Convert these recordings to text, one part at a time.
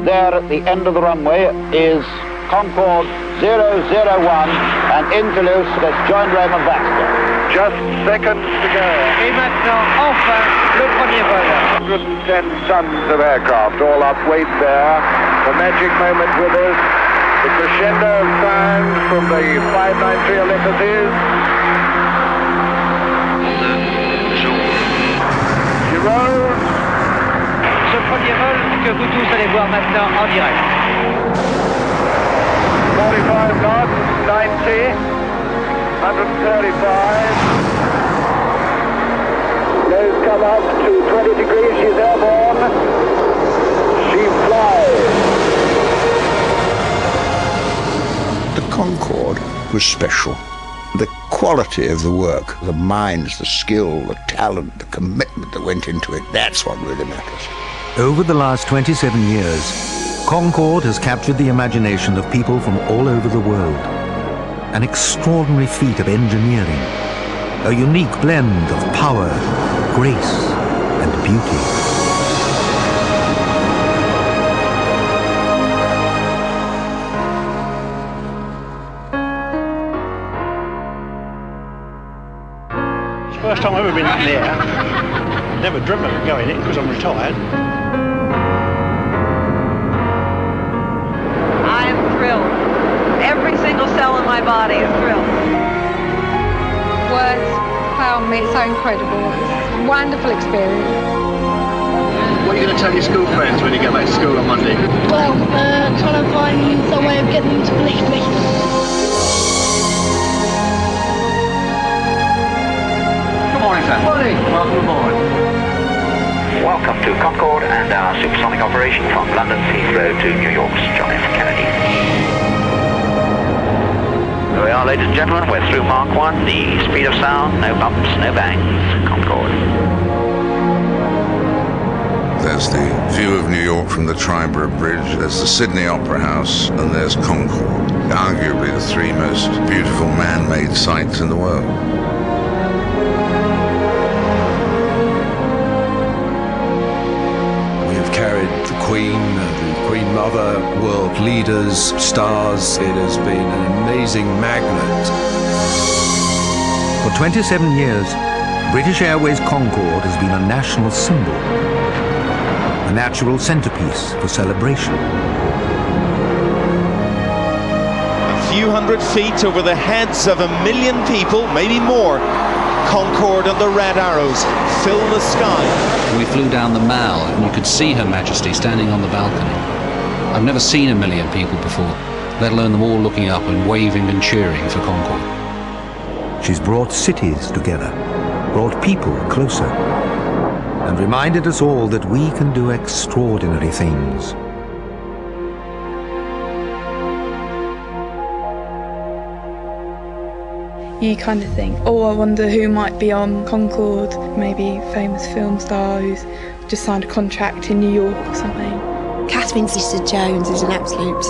there at the end of the runway is Concorde 001 and into loose, let's join Raymond Baxter. Just seconds to go. Et maintenant, enfin, le premier vol. 110 tons of aircraft, all up weight there. The magic moment with us. The crescendo of sound from the 593 Olympics. Giraud. Ce premier vol que vous tous allez voir maintenant en direct. 45 knots, 90, 135. Nose come up to 20 degrees, she's airborne. She flies. The Concorde was special. The quality of the work, the minds, the skill, the talent, the commitment that went into it, that's what really matters. Over the last 27 years, Concorde has captured the imagination of people from all over the world. An extraordinary feat of engineering, a unique blend of power, grace, and beauty. First time I've ever been in the air. Never dreamt of going in it because I'm retired. I'm thrilled. Every single cell in my body is thrilled. Words fail me. It's so incredible. It's a wonderful experience. What are you going to tell your school friends when you get back to school on Monday? Well, trying to find some way of getting them to believe me. Good morning, sir. Morning. Welcome aboard. Welcome to Concorde and our supersonic operation from London's Heathrow to New York's John F. Kennedy. Here we are, ladies and gentlemen, we're through Mark 1, the speed of sound, no bumps, no bangs, Concorde. There's the view of New York from the Triborough Bridge, there's the Sydney Opera House, and there's Concorde, arguably the three most beautiful man-made sights in the world. Carried the Queen Mother, world leaders, stars. It has been an amazing magnet. For 27 years, British Airways Concorde has been a national symbol, a natural centerpiece for celebration. A few hundred feet over the heads of 1 million people, maybe more, Concorde and the Red Arrows fill the sky. We flew down the Mall and you could see Her Majesty standing on the balcony. I've never seen 1 million people before, let alone them all looking up and waving and cheering for Concorde. She's brought cities together, brought people closer, and reminded us all that we can do extraordinary things. You kind of think, oh, I wonder who might be on Concorde, maybe a famous film star who's just signed a contract in New York or something. Catherine Zeta-Jones is an absolute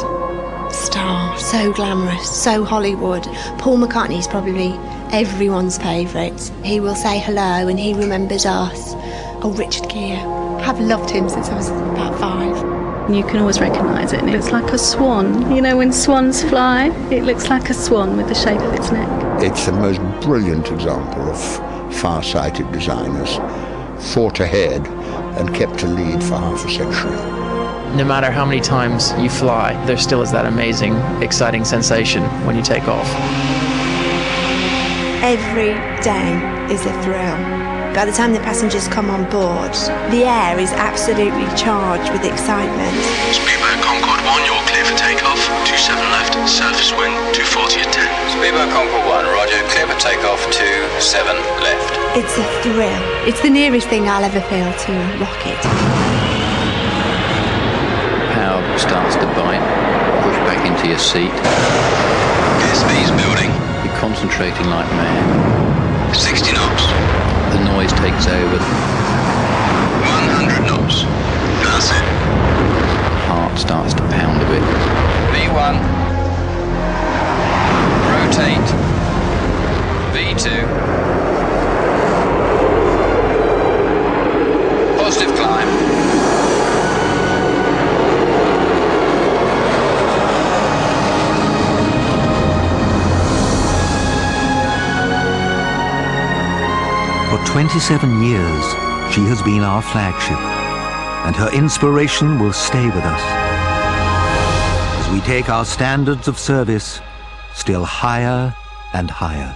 star, so glamorous, so Hollywood. Paul McCartney is probably everyone's favourite. He will say hello and he remembers us. Oh, Richard Gere. I've loved him since I was about 5. You can always recognise it, and it looks like a swan. You know, when swans fly, it looks like a swan with the shape of its neck. It's the most brilliant example of far-sighted designers, thought ahead and kept to lead for half a century. No matter how many times you fly, there still is that amazing, exciting sensation when you take off. Every day is a thrill. By the time the passengers come on board, the air is absolutely charged with excitement. Speedboat Concorde 1, you're clear for takeoff. 27 left, surface wind, 240 at 10. Speedboat Concorde 1, roger, clear for takeoff, 27 left. It's a thrill. It's the nearest thing I'll ever feel to a rocket. Power starts to bite, push back into your seat. Airspeed's building. You're concentrating like mad. 60 knots. The noise takes over. 100 knots. That's it. Heart starts to pound a bit. V1. Rotate. V2. Positive climb. For 27 years, she has been our flagship, and her inspiration will stay with us as we take our standards of service still higher and higher.